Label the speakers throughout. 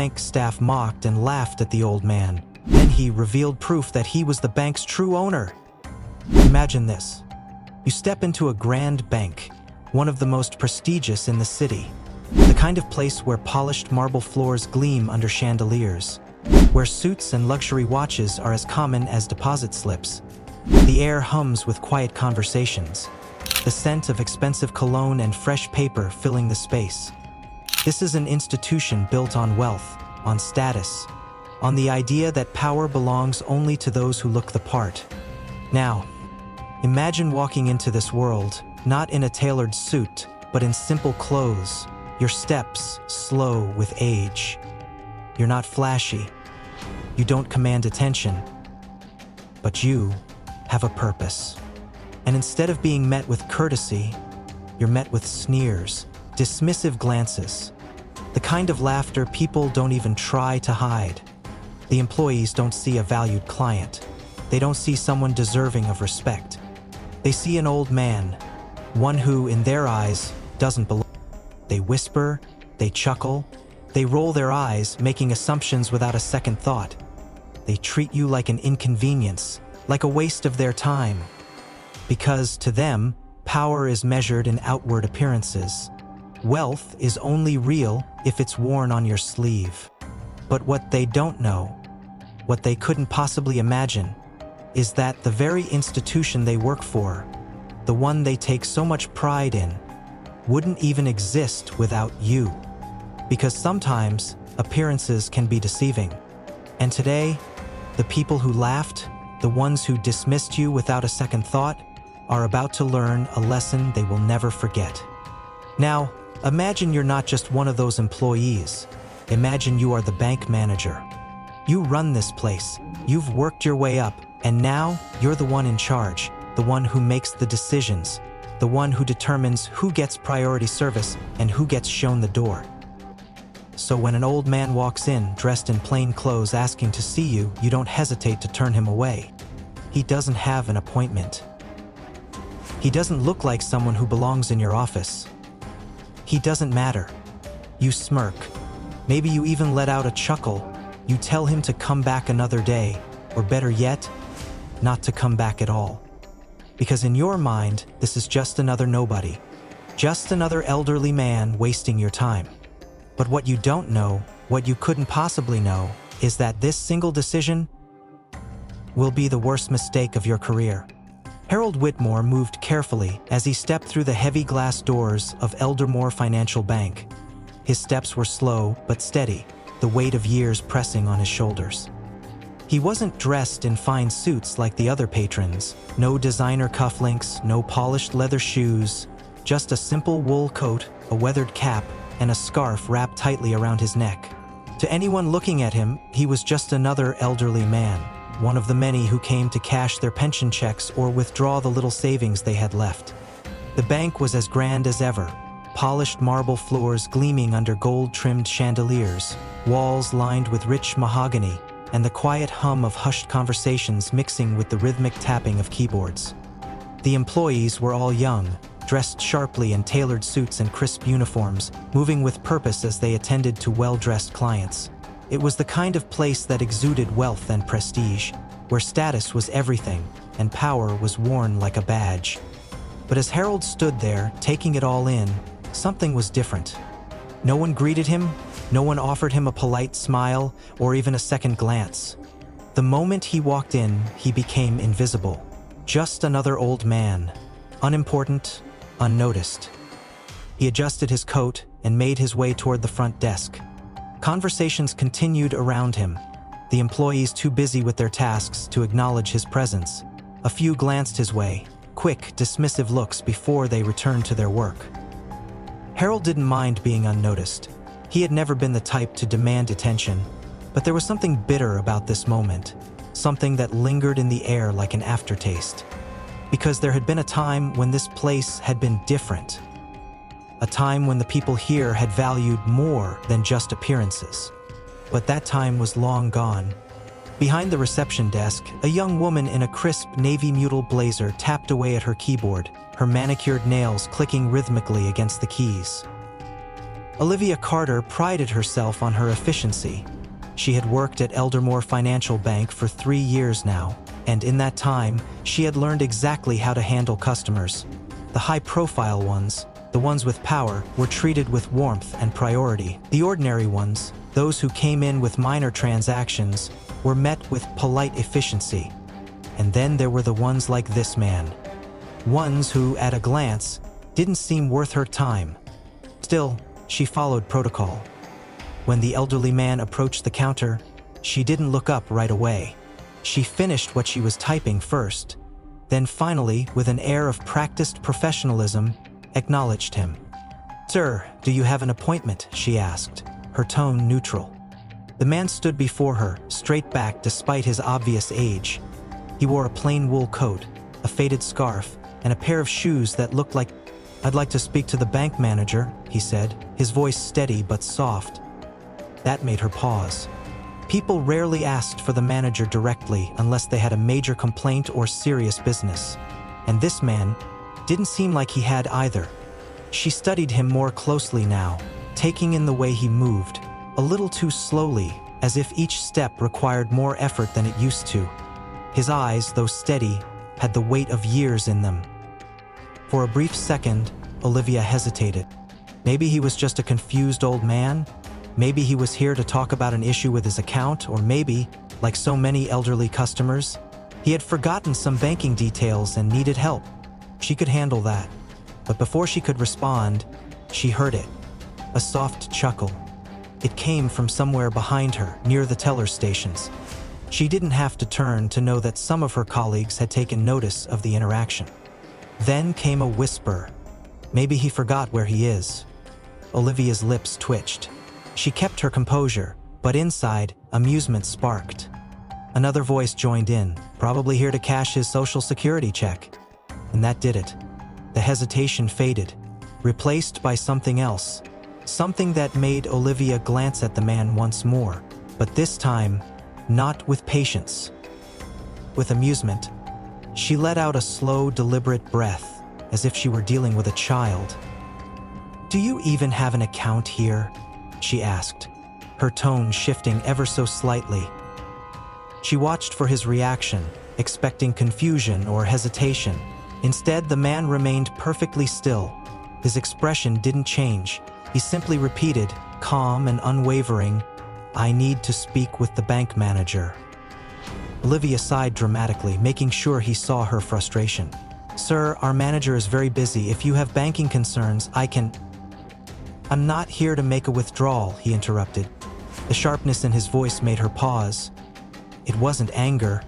Speaker 1: bank staff mocked and laughed at the old man. Then he revealed proof that he was the bank's true owner. Imagine this. You step into a grand bank, one of the most prestigious in the city. The kind of place where polished marble floors gleam under chandeliers, where suits and luxury watches are as common as deposit slips. The air hums with quiet conversations, the scent of expensive cologne and fresh paper filling the space. This is an institution built on wealth, on status, on the idea that power belongs only to those who look the part. Now, imagine walking into this world, not in a tailored suit, but in simple clothes, your steps slow with age. You're not flashy. You don't command attention. But you have a purpose. And instead of being met with courtesy, you're met with sneers, dismissive glances, the kind of laughter people don't even try to hide. The employees don't see a valued client. They don't see someone deserving of respect. They see an old man, one who, in their eyes, doesn't belong. They whisper, they chuckle, they roll their eyes, making assumptions without a second thought. They treat you like an inconvenience, like a waste of their time. Because, to them, power is measured in outward appearances. Wealth is only real if it's worn on your sleeve. But what they don't know, what they couldn't possibly imagine, is that the very institution they work for, the one they take so much pride in, wouldn't even exist without you. Because sometimes, appearances can be deceiving. And today, the people who laughed, the ones who dismissed you without a second thought, are about to learn a lesson they will never forget. Now, imagine you're not just one of those employees. Imagine you are the bank manager. You run this place, you've worked your way up, and now you're the one in charge, the one who makes the decisions, the one who determines who gets priority service and who gets shown the door. So when an old man walks in, dressed in plain clothes asking to see you, you don't hesitate to turn him away. He doesn't have an appointment. He doesn't look like someone who belongs in your office. He doesn't matter. You smirk. Maybe you even let out a chuckle. You tell him to come back another day, or better yet, not to come back at all. Because in your mind, this is just another nobody. Just another elderly man wasting your time. But what you don't know, what you couldn't possibly know, is that this single decision will be the worst mistake of your career. Harold Whitmore moved carefully as he stepped through the heavy glass doors of Eldermore Financial Bank. His steps were slow but steady, the weight of years pressing on his shoulders. He wasn't dressed in fine suits like the other patrons, no designer cufflinks, no polished leather shoes, just a simple wool coat, a weathered cap, and a scarf wrapped tightly around his neck. To anyone looking at him, he was just another elderly man, one of the many who came to cash their pension checks or withdraw the little savings they had left. The bank was as grand as ever, polished marble floors gleaming under gold-trimmed chandeliers, walls lined with rich mahogany, and the quiet hum of hushed conversations mixing with the rhythmic tapping of keyboards. The employees were all young, dressed sharply in tailored suits and crisp uniforms, moving with purpose as they attended to well-dressed clients. It was the kind of place that exuded wealth and prestige, where status was everything and power was worn like a badge. But as Harold stood there, taking it all in, something was different. No one greeted him, no one offered him a polite smile or even a second glance. The moment he walked in, he became invisible. Just another old man, unimportant, unnoticed. He adjusted his coat and made his way toward the front desk. Conversations continued around him, the employees too busy with their tasks to acknowledge his presence. A few glanced his way, quick, dismissive looks before they returned to their work. Harold didn't mind being unnoticed. He had never been the type to demand attention, but there was something bitter about this moment, something that lingered in the air like an aftertaste. Because there had been a time when this place had been different. A time when the people here had valued more than just appearances. But that time was long gone. Behind the reception desk, a young woman in a crisp navy mutal blazer tapped away at her keyboard, her manicured nails clicking rhythmically against the keys. Olivia Carter prided herself on her efficiency. She had worked at Eldermore Financial Bank for 3 years now, and in that time, she had learned exactly how to handle customers. The high-profile ones, the ones with power, were treated with warmth and priority. The ordinary ones, those who came in with minor transactions, were met with polite efficiency. And then there were the ones like this man. Ones who, at a glance, didn't seem worth her time. Still, she followed protocol. When the elderly man approached the counter, she didn't look up right away. She finished what she was typing first, then finally, with an air of practiced professionalism, acknowledged him. "Sir, do you have an appointment?" she asked, her tone neutral. The man stood before her, straight back despite his obvious age. He wore a plain wool coat, a faded scarf, and a pair of shoes that looked like... "I'd like to speak to the bank manager," he said, his voice steady but soft. That made her pause. People rarely asked for the manager directly unless they had a major complaint or serious business. And this man didn't seem like he had either. She studied him more closely now, taking in the way he moved, a little too slowly, as if each step required more effort than it used to. His eyes, though steady, had the weight of years in them. For a brief second, Olivia hesitated. Maybe he was just a confused old man? Maybe he was here to talk about an issue with his account, or maybe, like so many elderly customers, he had forgotten some banking details and needed help. She could handle that. But before she could respond, she heard it. A soft chuckle. It came from somewhere behind her, near the teller stations. She didn't have to turn to know that some of her colleagues had taken notice of the interaction. Then came a whisper. Maybe he forgot where he is. Olivia's lips twitched. She kept her composure, but inside, amusement sparked. Another voice joined in, probably here to cash his Social Security check. And that did it. The hesitation faded, replaced by something else. Something that made Olivia glance at the man once more, but this time, not with patience. With amusement. She let out a slow, deliberate breath, as if she were dealing with a child. "Do you even have an account here?" she asked, her tone shifting ever so slightly. She watched for his reaction, expecting confusion or hesitation. Instead, the man remained perfectly still. His expression didn't change. He simply repeated, calm and unwavering, "I need to speak with the bank manager." Olivia sighed dramatically, making sure he saw her frustration. "Sir, our manager is very busy. If you have banking concerns, I can..." "I'm not here to make a withdrawal," he interrupted. The sharpness in his voice made her pause. It wasn't anger.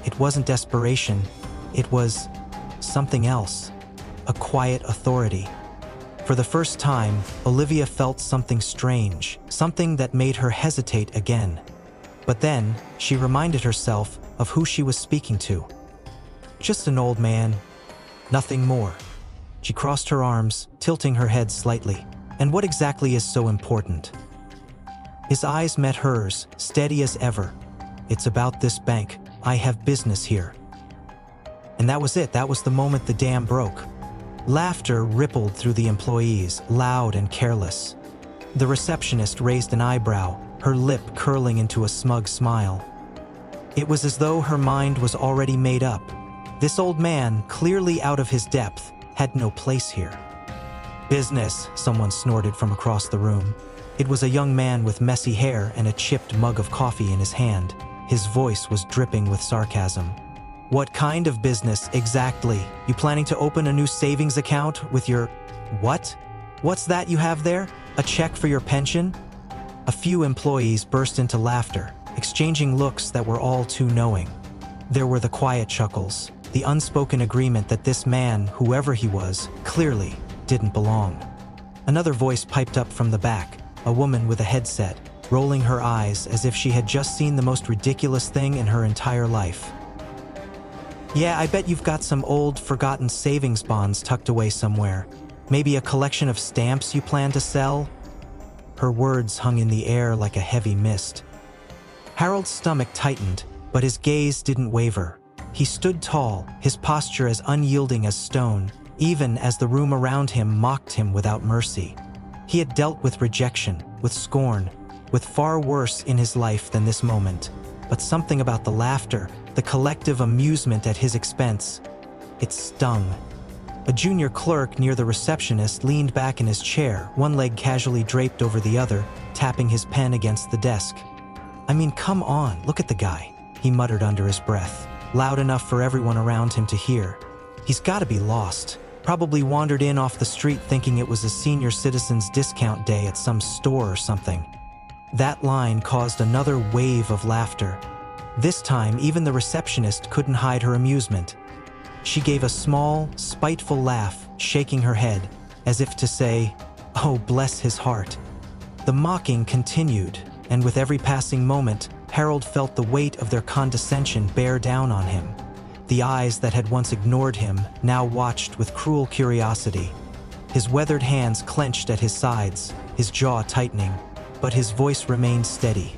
Speaker 1: It wasn't desperation. It was something else. A quiet authority. For the first time, Olivia felt something strange, something that made her hesitate again. But then, she reminded herself of who she was speaking to. Just an old man. Nothing more. She crossed her arms, tilting her head slightly. "And what exactly is so important?" His eyes met hers, steady as ever. "It's about this bank. I have business here." And that was it. That was the moment the dam broke. Laughter rippled through the employees, loud and careless. The receptionist raised an eyebrow, her lip curling into a smug smile. It was as though her mind was already made up. This old man, clearly out of his depth, had no place here. "Business," someone snorted from across the room. It was a young man with messy hair and a chipped mug of coffee in his hand. His voice was dripping with sarcasm. "What kind of business, exactly? You planning to open a new savings account with your... What? What's that you have there? A check for your pension?" A few employees burst into laughter, exchanging looks that were all too knowing. There were the quiet chuckles, the unspoken agreement that this man, whoever he was, clearly didn't belong. Another voice piped up from the back, a woman with a headset, rolling her eyes as if she had just seen the most ridiculous thing in her entire life. "Yeah, I bet you've got some old, forgotten savings bonds tucked away somewhere. Maybe a collection of stamps you plan to sell?" Her words hung in the air like a heavy mist. Harold's stomach tightened, but his gaze didn't waver. He stood tall, his posture as unyielding as stone, even as the room around him mocked him without mercy. He had dealt with rejection, with scorn, with far worse in his life than this moment. But something about the laughter, the collective amusement at his expense, it stung. A junior clerk near the receptionist leaned back in his chair, one leg casually draped over the other, tapping his pen against the desk. "I mean, come on, look at the guy," he muttered under his breath, loud enough for everyone around him to hear. "He's gotta be lost. Probably wandered in off the street thinking it was a senior citizens discount day at some store or something." That line caused another wave of laughter. This time, even the receptionist couldn't hide her amusement. She gave a small, spiteful laugh, shaking her head, as if to say, "Oh, bless his heart." The mocking continued, and with every passing moment, Harold felt the weight of their condescension bear down on him. The eyes that had once ignored him now watched with cruel curiosity. His weathered hands clenched at his sides, his jaw tightening, but his voice remained steady.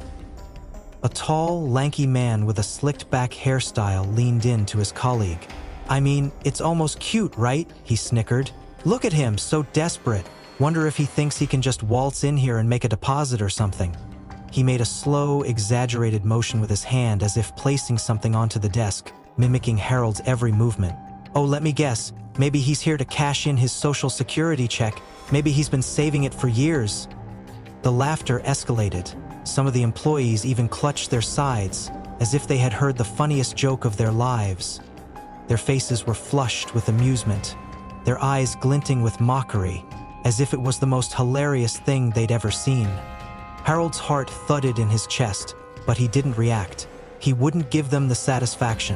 Speaker 1: A tall, lanky man with a slicked-back hairstyle leaned in to his colleague. "I mean, it's almost cute, right?" he snickered. "Look at him, so desperate. Wonder if he thinks he can just waltz in here and make a deposit or something." He made a slow, exaggerated motion with his hand as if placing something onto the desk, mimicking Harold's every movement. "Oh, let me guess. Maybe he's here to cash in his Social Security check. Maybe he's been saving it for years." The laughter escalated. Some of the employees even clutched their sides, as if they had heard the funniest joke of their lives. Their faces were flushed with amusement, their eyes glinting with mockery, as if it was the most hilarious thing they'd ever seen. Harold's heart thudded in his chest, but he didn't react. He wouldn't give them the satisfaction.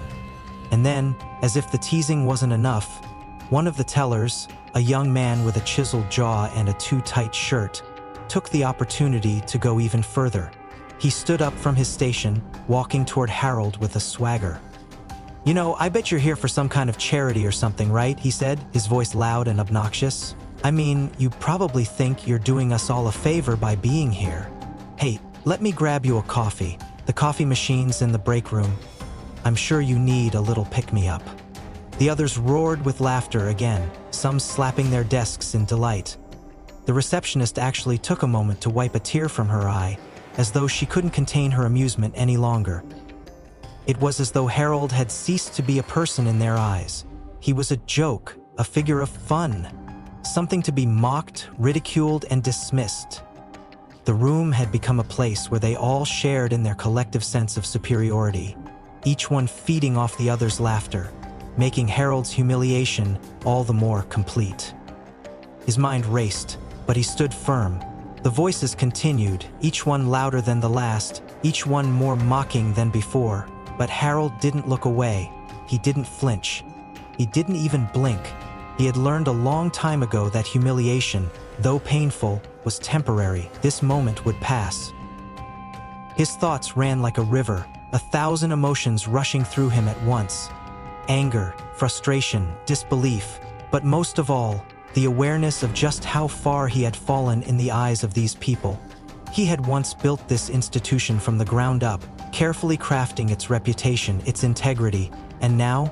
Speaker 1: And then, as if the teasing wasn't enough, one of the tellers, a young man with a chiseled jaw and a too-tight shirt, took the opportunity to go even further. He stood up from his station, walking toward Harold with a swagger. "You know, I bet you're here for some kind of charity or something, right?" he said, his voice loud and obnoxious. "I mean, you probably think you're doing us all a favor by being here. Hey, let me grab you a coffee. The coffee machine's in the break room. I'm sure you need a little pick-me-up." The others roared with laughter again, some slapping their desks in delight. The receptionist actually took a moment to wipe a tear from her eye, as though she couldn't contain her amusement any longer. It was as though Harold had ceased to be a person in their eyes. He was a joke, a figure of fun, something to be mocked, ridiculed, and dismissed. The room had become a place where they all shared in their collective sense of superiority, each one feeding off the other's laughter, making Harold's humiliation all the more complete. His mind raced, but he stood firm. The voices continued, each one louder than the last, each one more mocking than before. But Harold didn't look away. He didn't flinch. He didn't even blink. He had learned a long time ago that humiliation, though painful, was temporary. This moment would pass. His thoughts ran like a river, 1,000 emotions rushing through him at once. Anger, frustration, disbelief, but most of all, the awareness of just how far he had fallen in the eyes of these people. He had once built this institution from the ground up, carefully crafting its reputation, its integrity, and now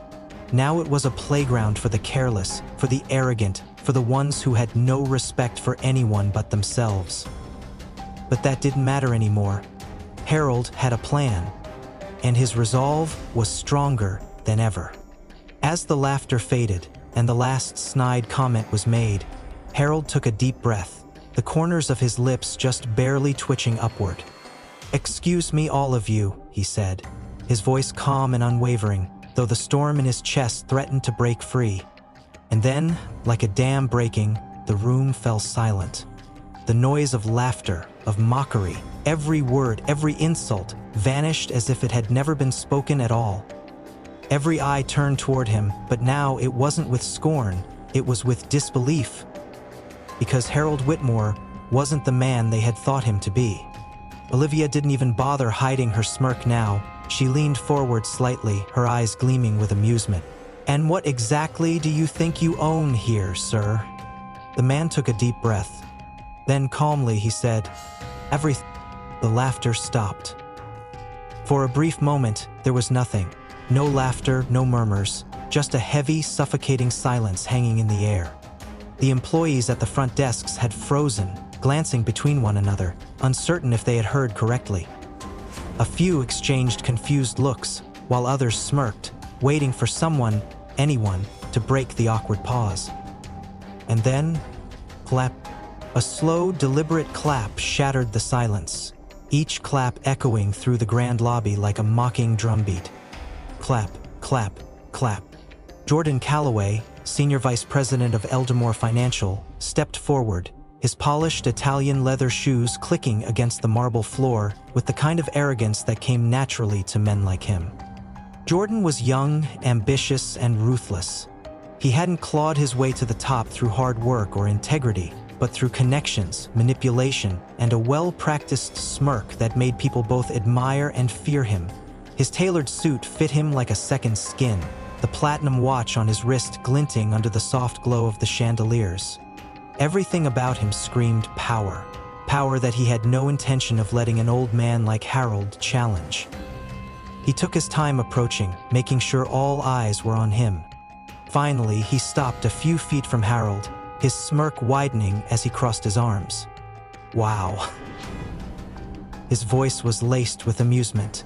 Speaker 1: it was a playground for the careless, for the arrogant, for the ones who had no respect for anyone but themselves. But that didn't matter anymore. Harold had a plan, and his resolve was stronger than ever. As the laughter faded, and the last snide comment was made, Harold took a deep breath, the corners of his lips just barely twitching upward. "Excuse me, all of you," he said, his voice calm and unwavering, though the storm in his chest threatened to break free. And then, like a dam breaking, the room fell silent. The noise of laughter, of mockery, every word, every insult, vanished as if it had never been spoken at all. Every eye turned toward him, but now it wasn't with scorn, it was with disbelief. Because Harold Whitmore wasn't the man they had thought him to be. Olivia didn't even bother hiding her smirk now. She leaned forward slightly, her eyes gleaming with amusement. "And what exactly do you think you own here, sir?" The man took a deep breath. Then calmly he said, "Everything." The laughter stopped. For a brief moment, there was nothing. No laughter, no murmurs, just a heavy, suffocating silence hanging in the air. The employees at the front desks had frozen, glancing between one another, uncertain if they had heard correctly. A few exchanged confused looks, while others smirked, waiting for someone, anyone, to break the awkward pause. And then, clap. A slow, deliberate clap shattered the silence, each clap echoing through the grand lobby like a mocking drumbeat. Clap, clap, clap. Jordan Calloway, Senior Vice President of Eldemore Financial, stepped forward, his polished Italian leather shoes clicking against the marble floor with the kind of arrogance that came naturally to men like him. Jordan was young, ambitious, and ruthless. He hadn't clawed his way to the top through hard work or integrity, but through connections, manipulation, and a well-practiced smirk that made people both admire and fear him. His tailored suit fit him like a second skin, the platinum watch on his wrist glinting under the soft glow of the chandeliers. Everything about him screamed power, power that he had no intention of letting an old man like Harold challenge. He took his time approaching, making sure all eyes were on him. Finally, he stopped a few feet from Harold, his smirk widening as he crossed his arms. Wow. His voice was laced with amusement.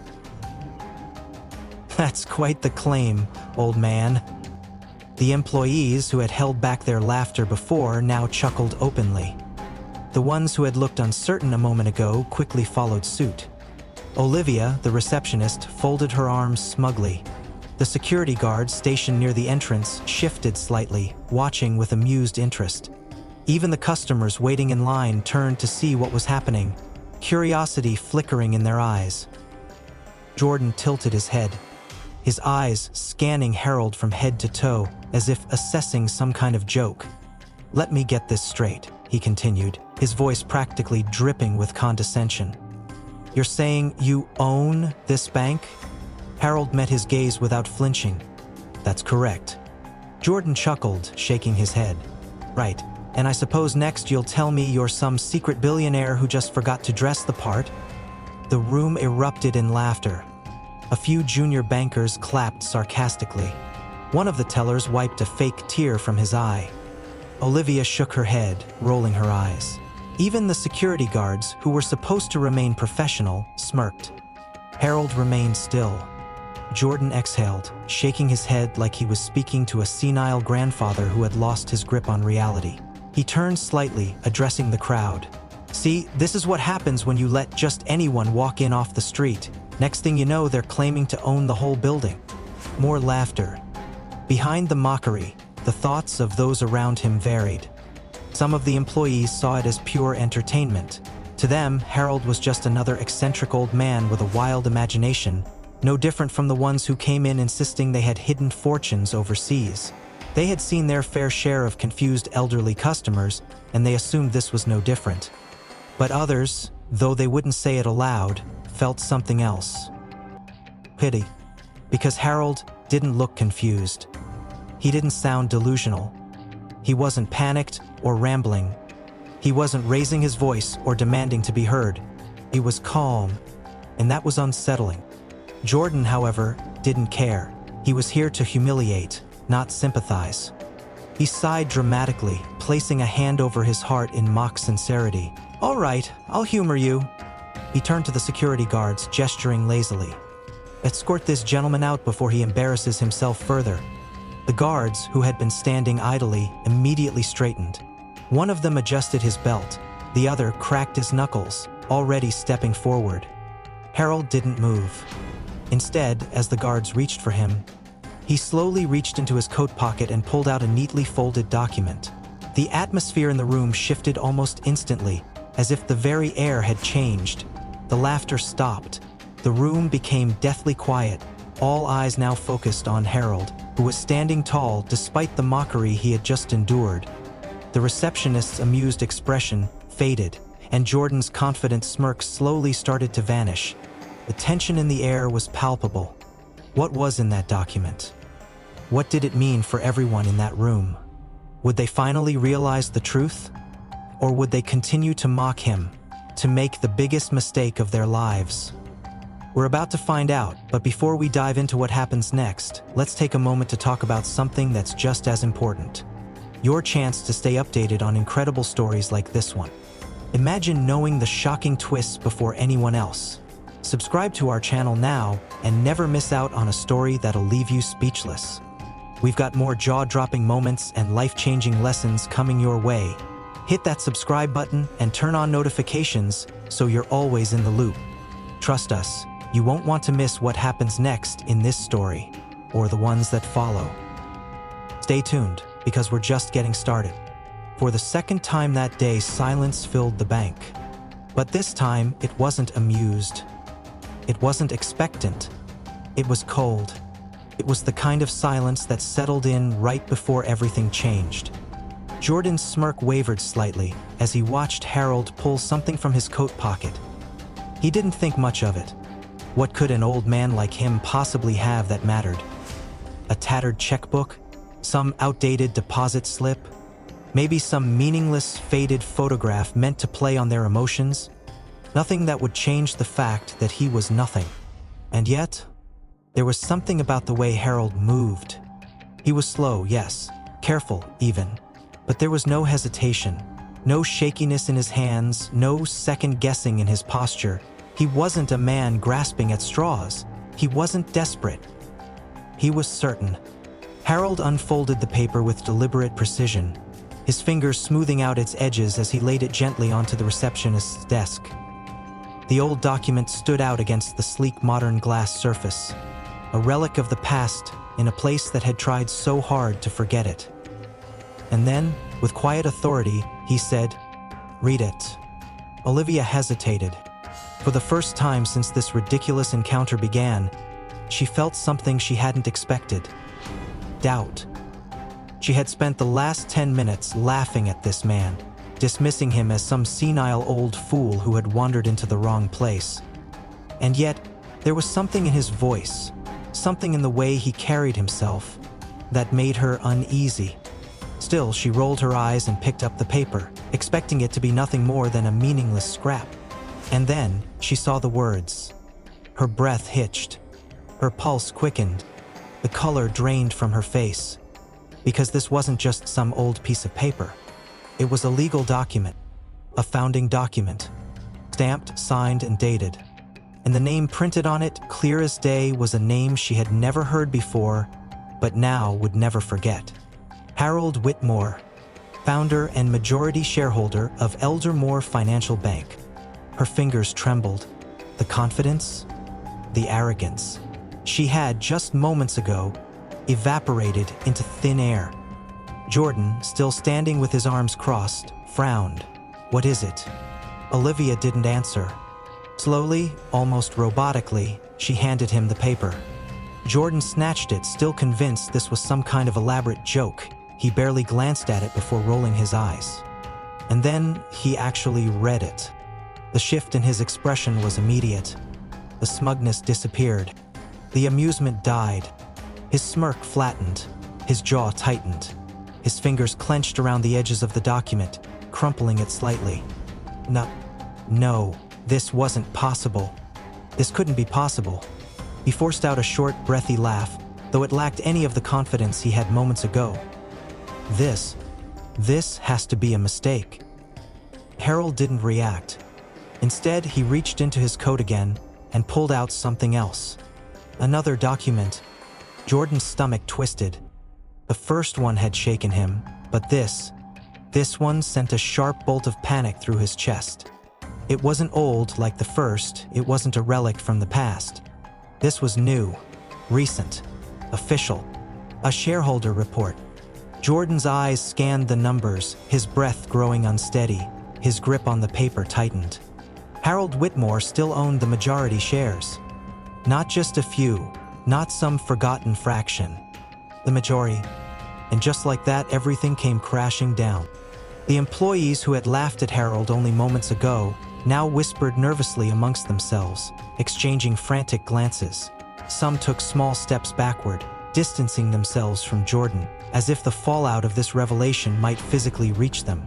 Speaker 1: That's quite the claim, old man. The employees who had held back their laughter before now chuckled openly. The ones who had looked uncertain a moment ago quickly followed suit. Olivia, the receptionist, folded her arms smugly. The security guards stationed near the entrance shifted slightly, watching with amused interest. Even the customers waiting in line turned to see what was happening, curiosity flickering in their eyes. Jordan tilted his head, his eyes scanning Harold from head to toe, as if assessing some kind of joke. "Let me get this straight," he continued, his voice practically dripping with condescension. "You're saying you own this bank?" Harold met his gaze without flinching. "That's correct." Jordan chuckled, shaking his head. "Right, and I suppose next you'll tell me you're some secret billionaire who just forgot to dress the part?" The room erupted in laughter. A few junior bankers clapped sarcastically. One of the tellers wiped a fake tear from his eye. Olivia shook her head, rolling her eyes. Even the security guards, who were supposed to remain professional, smirked. Harold remained still. Jordan exhaled, shaking his head like he was speaking to a senile grandfather who had lost his grip on reality. He turned slightly, addressing the crowd. "See, this is what happens when you let just anyone walk in off the street. Next thing you know, they're claiming to own the whole building." More laughter. Behind the mockery, the thoughts of those around him varied. Some of the employees saw it as pure entertainment. To them, Harold was just another eccentric old man with a wild imagination, no different from the ones who came in insisting they had hidden fortunes overseas. They had seen their fair share of confused elderly customers, and they assumed this was no different. But others, though they wouldn't say it aloud, felt something else. Pity. Because Harold didn't look confused. He didn't sound delusional. He wasn't panicked or rambling. He wasn't raising his voice or demanding to be heard. He was calm, and that was unsettling. Jordan, however, didn't care. He was here to humiliate, not sympathize. He sighed dramatically, placing a hand over his heart in mock sincerity. "All right, I'll humor you." He turned to the security guards, gesturing lazily. "Escort this gentleman out before he embarrasses himself further." The guards, who had been standing idly, immediately straightened. One of them adjusted his belt, the other cracked his knuckles, already stepping forward. Harold didn't move. Instead, as the guards reached for him, he slowly reached into his coat pocket and pulled out a neatly folded document. The atmosphere in the room shifted almost instantly, as if the very air had changed. The laughter stopped. The room became deathly quiet, all eyes now focused on Harold, who was standing tall despite the mockery he had just endured. The receptionist's amused expression faded, and Jordan's confident smirk slowly started to vanish. The tension in the air was palpable. What was in that document? What did it mean for everyone in that room? Would they finally realize the truth? Or would they continue to mock him, to make the biggest mistake of their lives? We're about to find out, but before we dive into what happens next, let's take a moment to talk about something that's just as important. Your chance to stay updated on incredible stories like this one. Imagine knowing the shocking twists before anyone else. Subscribe to our channel now and never miss out on a story that'll leave you speechless. We've got more jaw-dropping moments and life-changing lessons coming your way. Hit that subscribe button and turn on notifications so you're always in the loop. Trust us, you won't want to miss what happens next in this story, or the ones that follow. Stay tuned, because we're just getting started. For the second time that day, silence filled the bank. But this time, it wasn't amused. It wasn't expectant. It was cold. It was the kind of silence that settled in right before everything changed. Jordan's smirk wavered slightly as he watched Harold pull something from his coat pocket. He didn't think much of it. What could an old man like him possibly have that mattered? A tattered checkbook? Some outdated deposit slip? Maybe some meaningless, faded photograph meant to play on their emotions? Nothing that would change the fact that he was nothing. And yet, there was something about the way Harold moved. He was slow, yes, careful even, but there was no hesitation, no shakiness in his hands, no second-guessing in his posture. He wasn't a man grasping at straws. He wasn't desperate. He was certain. Harold unfolded the paper with deliberate precision, his fingers smoothing out its edges as he laid it gently onto the receptionist's desk. The old document stood out against the sleek modern glass surface, a relic of the past in a place that had tried so hard to forget it. And then, with quiet authority, he said, "Read it." Olivia hesitated. For the first time since this ridiculous encounter began, she felt something she hadn't expected. Doubt. She had spent the last 10 minutes laughing at this man, dismissing him as some senile old fool who had wandered into the wrong place. And yet, there was something in his voice, something in the way he carried himself, that made her uneasy. Still, she rolled her eyes and picked up the paper, expecting it to be nothing more than a meaningless scrap. And then, she saw the words. Her breath hitched. Her pulse quickened. The color drained from her face. Because this wasn't just some old piece of paper. It was a legal document. A founding document. Stamped, signed, and dated. And the name printed on it, clear as day, was a name she had never heard before, but now would never forget. Harold Whitmore, founder and majority shareholder of Eldermore Financial Bank. Her fingers trembled. The confidence, the arrogance she had just moments ago evaporated into thin air. Jordan, still standing with his arms crossed, frowned. "What is it?" Olivia didn't answer. Slowly, almost robotically, she handed him the paper. Jordan snatched it, still convinced this was some kind of elaborate joke. He barely glanced at it before rolling his eyes. And then he actually read it. The shift in his expression was immediate. The smugness disappeared. The amusement died. His smirk flattened. His jaw tightened. His fingers clenched around the edges of the document, crumpling it slightly. No, this wasn't possible. This couldn't be possible. He forced out a short, breathy laugh, though it lacked any of the confidence he had moments ago. This has to be a mistake. Harold didn't react. Instead, he reached into his coat again and pulled out something else. Another document. Jordan's stomach twisted. The first one had shaken him, but this one sent a sharp bolt of panic through his chest. It wasn't old like the first, it wasn't a relic from the past. This was new, recent, official. A shareholder report. Jordan's eyes scanned the numbers, his breath growing unsteady, his grip on the paper tightened. Harold Whitmore still owned the majority shares. Not just a few, not some forgotten fraction. The majority. And just like that, everything came crashing down. The employees who had laughed at Harold only moments ago now whispered nervously amongst themselves, exchanging frantic glances. Some took small steps backward, distancing themselves from Jordan, as if the fallout of this revelation might physically reach them.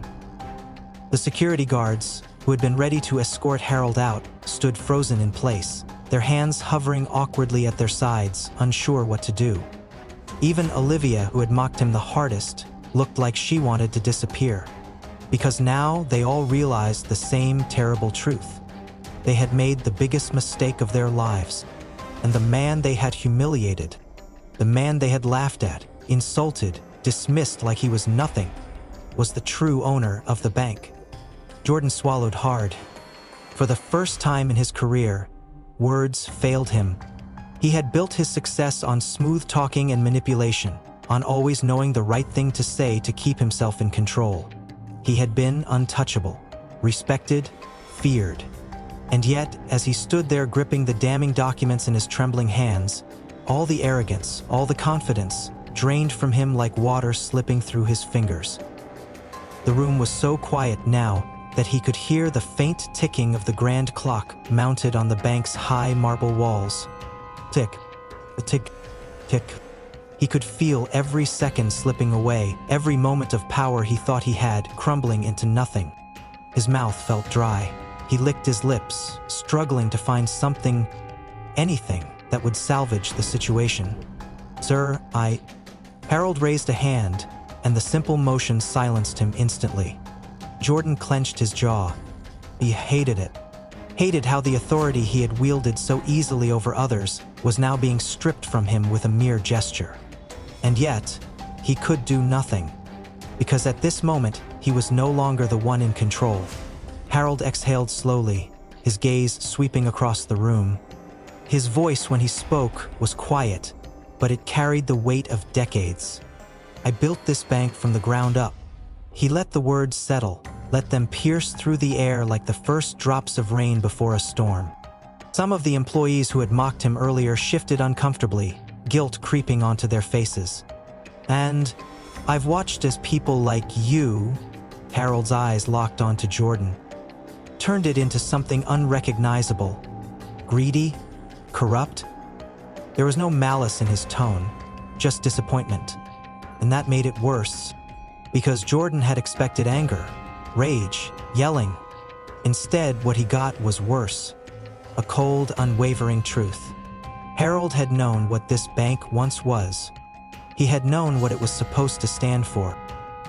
Speaker 1: The security guards, who had been ready to escort Harold out, stood frozen in place, their hands hovering awkwardly at their sides, unsure what to do. Even Olivia, who had mocked him the hardest, looked like she wanted to disappear. Because now they all realized the same terrible truth. They had made the biggest mistake of their lives, and the man they had humiliated, the man they had laughed at, insulted, dismissed like he was nothing, was the true owner of the bank. Jordan swallowed hard. For the first time in his career, words failed him. He had built his success on smooth talking and manipulation, on always knowing the right thing to say to keep himself in control. He had been untouchable, respected, feared. And yet, as he stood there gripping the damning documents in his trembling hands, all the arrogance, all the confidence, drained from him like water slipping through his fingers. The room was so quiet now that he could hear the faint ticking of the grand clock mounted on the bank's high marble walls. Tick, tick, tick. He could feel every second slipping away, every moment of power he thought he had crumbling into nothing. His mouth felt dry. He licked his lips, struggling to find something, anything, that would salvage the situation. "Sir, Harold raised a hand, and the simple motion silenced him instantly. Jordan clenched his jaw. He hated it. Hated how the authority he had wielded so easily over others was now being stripped from him with a mere gesture. And yet, he could do nothing, because at this moment, he was no longer the one in control. Harold exhaled slowly, his gaze sweeping across the room. His voice, when he spoke, was quiet, but it carried the weight of decades. "I built this bank from the ground up." He let the words settle, let them pierce through the air like the first drops of rain before a storm. Some of the employees who had mocked him earlier shifted uncomfortably, guilt creeping onto their faces. "And I've watched as people like you," Harold's eyes locked onto Jordan, "turned it into something unrecognizable. Greedy? Corrupt?" There was no malice in his tone, just disappointment. And that made it worse, because Jordan had expected anger, rage, yelling. Instead, what he got was worse. A cold, unwavering truth. Harold had known what this bank once was. He had known what it was supposed to stand for.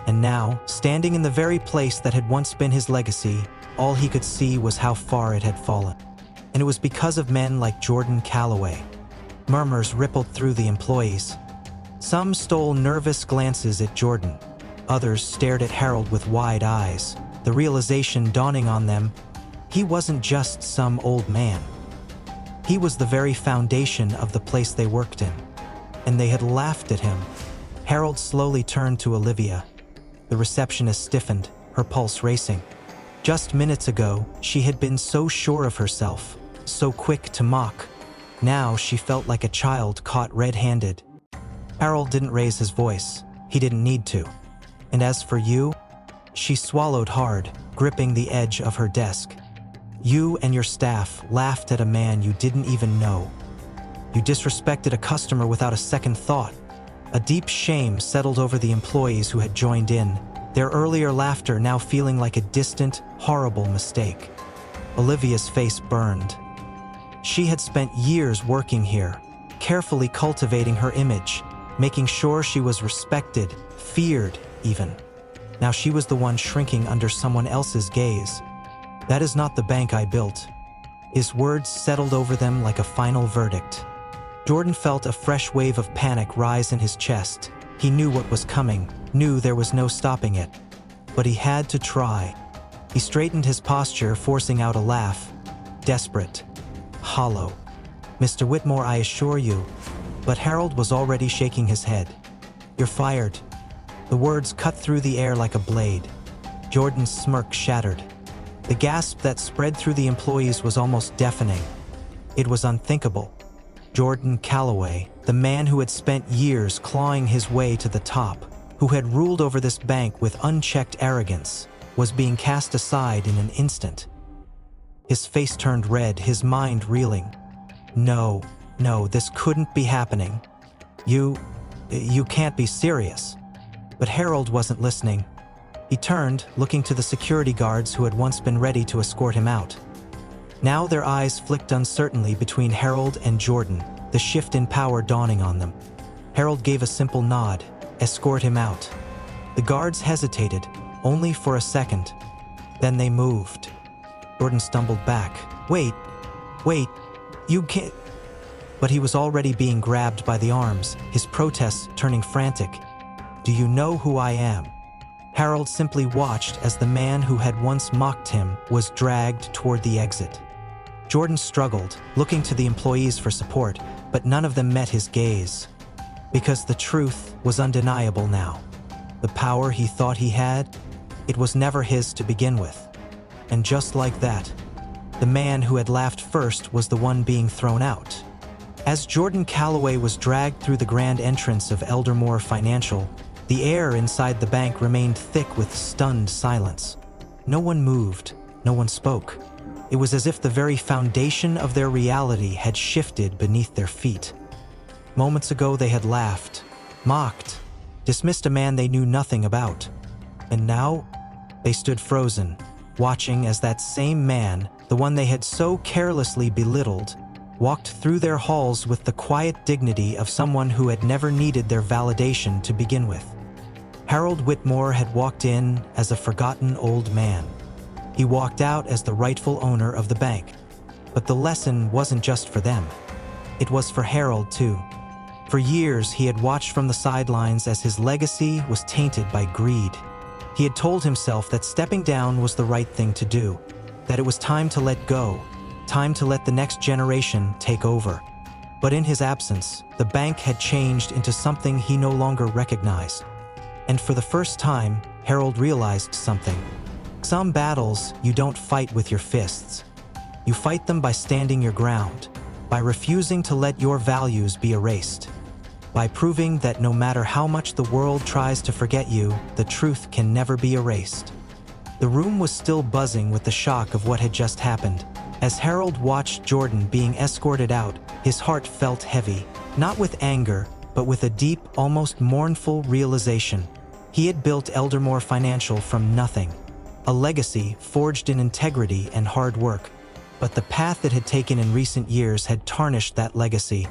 Speaker 1: And now, standing in the very place that had once been his legacy, all he could see was how far it had fallen. And it was because of men like Jordan Calloway. Murmurs rippled through the employees. Some stole nervous glances at Jordan. Others stared at Harold with wide eyes, the realization dawning on them, he wasn't just some old man. He was the very foundation of the place they worked in. And they had laughed at him. Harold slowly turned to Olivia. The receptionist stiffened, her pulse racing. Just minutes ago, she had been so sure of herself, so quick to mock. Now she felt like a child caught red-handed. Harold didn't raise his voice. He didn't need to. "And as for you?" She swallowed hard, gripping the edge of her desk. "You and your staff laughed at a man you didn't even know. You disrespected a customer without a second thought." A deep shame settled over the employees who had joined in, their earlier laughter now feeling like a distant, horrible mistake. Olivia's face burned. She had spent years working here, carefully cultivating her image, making sure she was respected, feared even. Now she was the one shrinking under someone else's gaze. "That is not the bank I built." His words settled over them like a final verdict. Jordan felt a fresh wave of panic rise in his chest. He knew what was coming, knew there was no stopping it. But he had to try. He straightened his posture, forcing out a laugh. Desperate. Hollow. "Mr. Whitmore, I assure you." But Harold was already shaking his head. "You're fired." The words cut through the air like a blade. Jordan's smirk shattered. The gasp that spread through the employees was almost deafening. It was unthinkable. Jordan Calloway, the man who had spent years clawing his way to the top, who had ruled over this bank with unchecked arrogance, was being cast aside in an instant. His face turned red, his mind reeling. No, this couldn't be happening. You can't be serious." But Harold wasn't listening. He turned, looking to the security guards who had once been ready to escort him out. Now their eyes flicked uncertainly between Harold and Jordan, the shift in power dawning on them. Harold gave a simple nod. "Escort him out." The guards hesitated, only for a second. Then they moved. Jordan stumbled back. Wait, you can't. But he was already being grabbed by the arms, his protests turning frantic. Do you know who I am? Harold simply watched as the man who had once mocked him was dragged toward the exit. Jordan struggled, looking to the employees for support, but none of them met his gaze. Because the truth was undeniable now. The power he thought he had, it was never his to begin with. And just like that, the man who had laughed first was the one being thrown out. As Jordan Calloway was dragged through the grand entrance of Eldermore Financial, the air inside the bank remained thick with stunned silence. No one moved, no one spoke. It was as if the very foundation of their reality had shifted beneath their feet. Moments ago they had laughed, mocked, dismissed a man they knew nothing about. And now, they stood frozen, watching as that same man, the one they had so carelessly belittled, walked through their halls with the quiet dignity of someone who had never needed their validation to begin with. Harold Whitmore had walked in as a forgotten old man. He walked out as the rightful owner of the bank. But the lesson wasn't just for them. It was for Harold, too. For years, he had watched from the sidelines as his legacy was tainted by greed. He had told himself that stepping down was the right thing to do, that it was time to let go, time to let the next generation take over. But in his absence, the bank had changed into something he no longer recognized. And for the first time, Harold realized something. Some battles you don't fight with your fists. You fight them by standing your ground, by refusing to let your values be erased, by proving that no matter how much the world tries to forget you, the truth can never be erased. The room was still buzzing with the shock of what had just happened. As Harold watched Jordan being escorted out, his heart felt heavy, not with anger, but with a deep, almost mournful realization. He had built Eldermore Financial from nothing, a legacy forged in integrity and hard work. But the path it had taken in recent years had tarnished that legacy.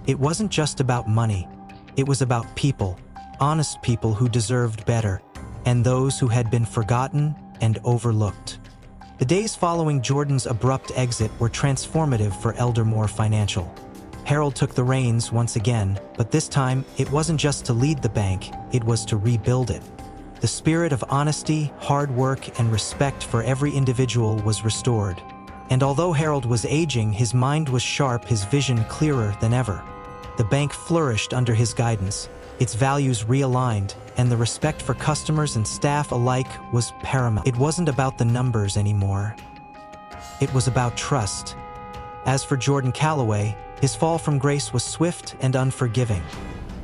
Speaker 1: It wasn't just about money. It was about people, honest people who deserved better, and those who had been forgotten and overlooked. The days following Jordan's abrupt exit were transformative for Eldermore Financial. Harold took the reins once again, but this time it wasn't just to lead the bank, it was to rebuild it. The spirit of honesty, hard work, and respect for every individual was restored. And although Harold was aging, his mind was sharp, his vision clearer than ever. The bank flourished under his guidance, its values realigned, and the respect for customers and staff alike was paramount. It wasn't about the numbers anymore. It was about trust. As for Jordan Calloway, his fall from grace was swift and unforgiving.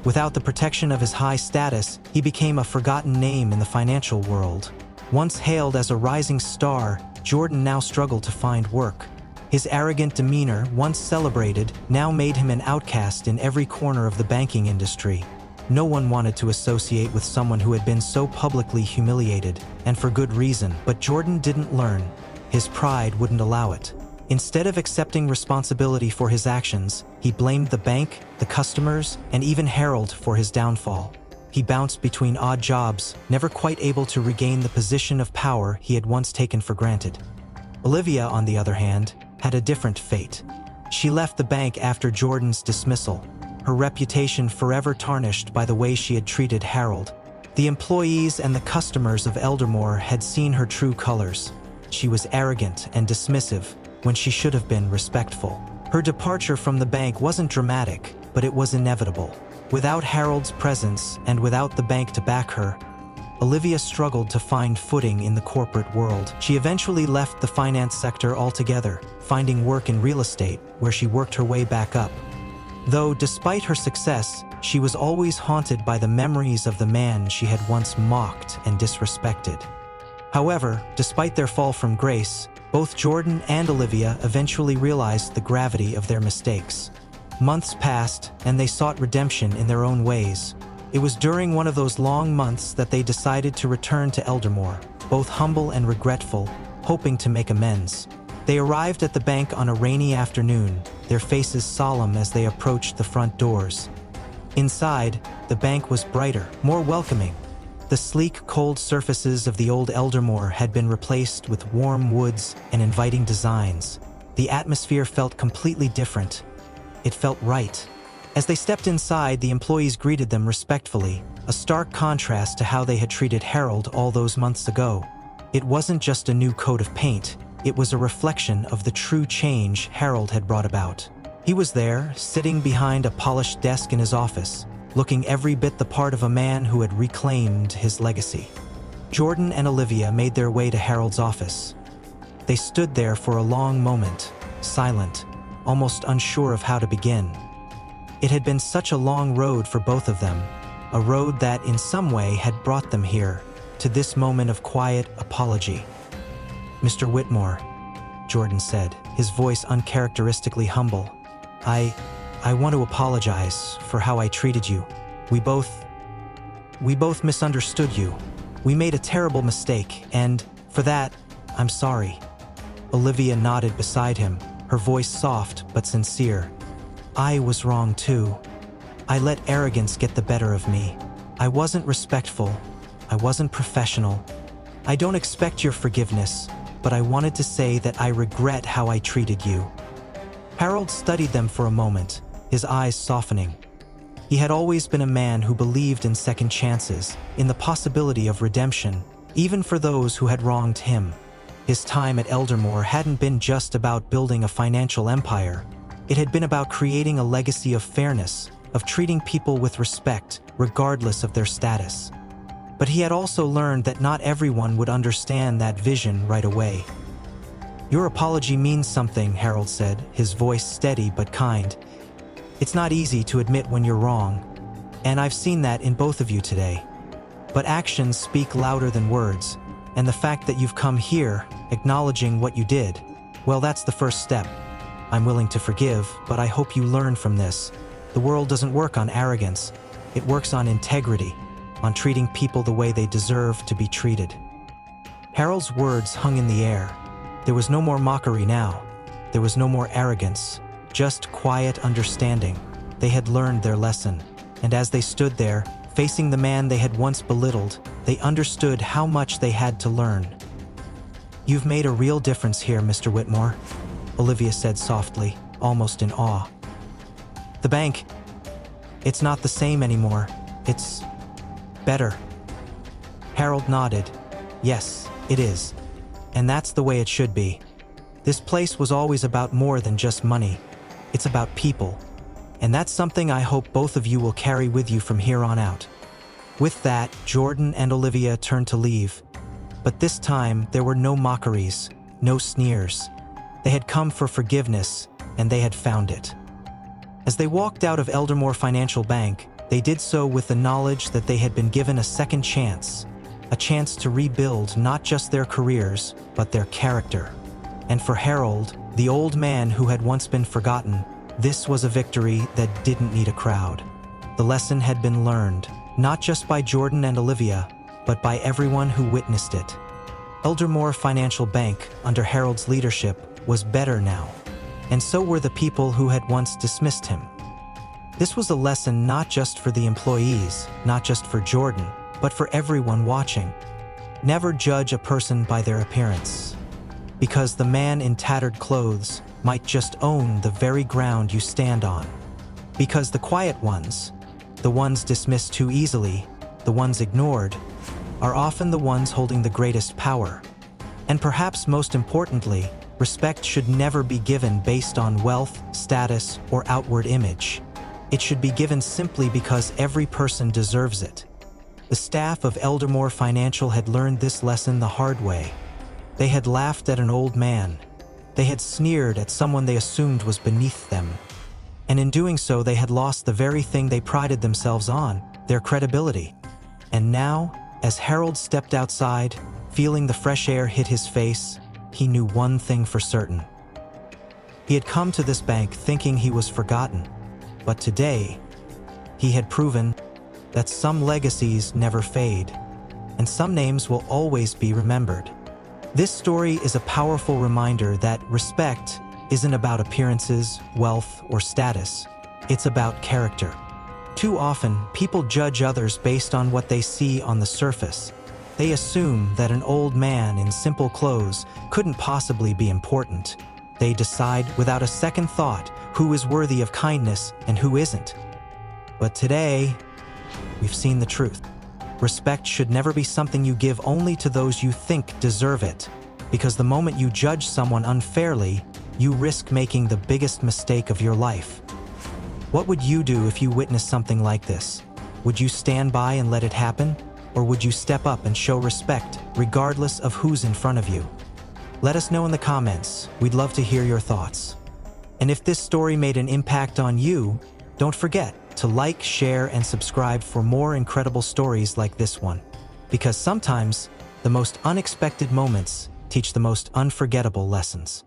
Speaker 1: Without the protection of his high status, he became a forgotten name in the financial world. Once hailed as a rising star, Jordan now struggled to find work. His arrogant demeanor, once celebrated, now made him an outcast in every corner of the banking industry. No one wanted to associate with someone who had been so publicly humiliated, and for good reason. But Jordan didn't learn. His pride wouldn't allow it. Instead of accepting responsibility for his actions, he blamed the bank, the customers, and even Harold for his downfall. He bounced between odd jobs, never quite able to regain the position of power he had once taken for granted. Olivia, on the other hand, had a different fate. She left the bank after Jordan's dismissal, her reputation forever tarnished by the way she had treated Harold. The employees and the customers of Eldermore had seen her true colors. She was arrogant and dismissive when she should have been respectful. Her departure from the bank wasn't dramatic, but it was inevitable. Without Harold's presence and without the bank to back her, Olivia struggled to find footing in the corporate world. She eventually left the finance sector altogether, finding work in real estate, where she worked her way back up. Though, despite her success, she was always haunted by the memories of the man she had once mocked and disrespected. However, despite their fall from grace, both Jordan and Olivia eventually realized the gravity of their mistakes. Months passed, and they sought redemption in their own ways. It was during one of those long months that they decided to return to Eldermore, both humble and regretful, hoping to make amends. They arrived at the bank on a rainy afternoon, their faces solemn as they approached the front doors. Inside, the bank was brighter, more welcoming. The sleek, cold surfaces of the old Eldermore had been replaced with warm woods and inviting designs. The atmosphere felt completely different. It felt right. As they stepped inside, the employees greeted them respectfully, a stark contrast to how they had treated Harold all those months ago. It wasn't just a new coat of paint, it was a reflection of the true change Harold had brought about. He was there, sitting behind a polished desk in his office, looking every bit the part of a man who had reclaimed his legacy. Jordan and Olivia made their way to Harold's office. They stood there for a long moment, silent, almost unsure of how to begin. It had been such a long road for both of them, a road that in some way had brought them here, to this moment of quiet apology. "Mr. Whitmore," Jordan said, his voice uncharacteristically humble, I want to apologize for how I treated you. We both misunderstood you. We made a terrible mistake, and for that, I'm sorry." Olivia nodded beside him, her voice soft but sincere. "I was wrong too. I let arrogance get the better of me. I wasn't respectful. I wasn't professional. I don't expect your forgiveness, but I wanted to say that I regret how I treated you." Harold studied them for a moment, his eyes softening. He had always been a man who believed in second chances, in the possibility of redemption, even for those who had wronged him. His time at Eldermore hadn't been just about building a financial empire. It had been about creating a legacy of fairness, of treating people with respect, regardless of their status. But he had also learned that not everyone would understand that vision right away. "Your apology means something," Harold said, his voice steady but kind. "It's not easy to admit when you're wrong, and I've seen that in both of you today. But actions speak louder than words, and the fact that you've come here, acknowledging what you did, well, that's the first step. I'm willing to forgive, but I hope you learn from this. The world doesn't work on arrogance. It works on integrity, on treating people the way they deserve to be treated." Harold's words hung in the air. There was no more mockery now. There was no more arrogance, just quiet understanding. They had learned their lesson, and as they stood there, facing the man they had once belittled, they understood how much they had to learn. "You've made a real difference here, Mr. Whitmore," Olivia said softly, almost in awe. "The bank, it's not the same anymore. It's better." Harold nodded. "Yes, it is. And that's the way it should be. This place was always about more than just money. It's about people. And that's something I hope both of you will carry with you from here on out." With that, Jordan and Olivia turned to leave. But this time, there were no mockeries, no sneers. They had come for forgiveness, and they had found it. As they walked out of Eldermore Financial Bank, they did so with the knowledge that they had been given a second chance, a chance to rebuild not just their careers, but their character. And for Harold, the old man who had once been forgotten, this was a victory that didn't need a crowd. The lesson had been learned, not just by Jordan and Olivia, but by everyone who witnessed it. Eldermore Financial Bank, under Harold's leadership, was better now, and so were the people who had once dismissed him. This was a lesson not just for the employees, not just for Jordan, but for everyone watching. Never judge a person by their appearance, because the man in tattered clothes might just own the very ground you stand on. Because the quiet ones, the ones dismissed too easily, the ones ignored, are often the ones holding the greatest power. And perhaps most importantly, respect should never be given based on wealth, status, or outward image. It should be given simply because every person deserves it. The staff of Eldermore Financial had learned this lesson the hard way. They had laughed at an old man. They had sneered at someone they assumed was beneath them. And in doing so, they had lost the very thing they prided themselves on, their credibility. And now, as Harold stepped outside, feeling the fresh air hit his face, he knew one thing for certain. He had come to this bank thinking he was forgotten, but today, he had proven that some legacies never fade, and some names will always be remembered. This story is a powerful reminder that respect isn't about appearances, wealth, or status. It's about character. Too often, people judge others based on what they see on the surface. They assume that an old man in simple clothes couldn't possibly be important. They decide without a second thought who is worthy of kindness and who isn't. But today, we've seen the truth. Respect should never be something you give only to those you think deserve it, because the moment you judge someone unfairly, you risk making the biggest mistake of your life. What would you do if you witnessed something like this? Would you stand by and let it happen? Or would you step up and show respect, regardless of who's in front of you? Let us know in the comments. We'd love to hear your thoughts. And if this story made an impact on you, don't forget to like, share, and subscribe for more incredible stories like this one. Because sometimes, the most unexpected moments teach the most unforgettable lessons.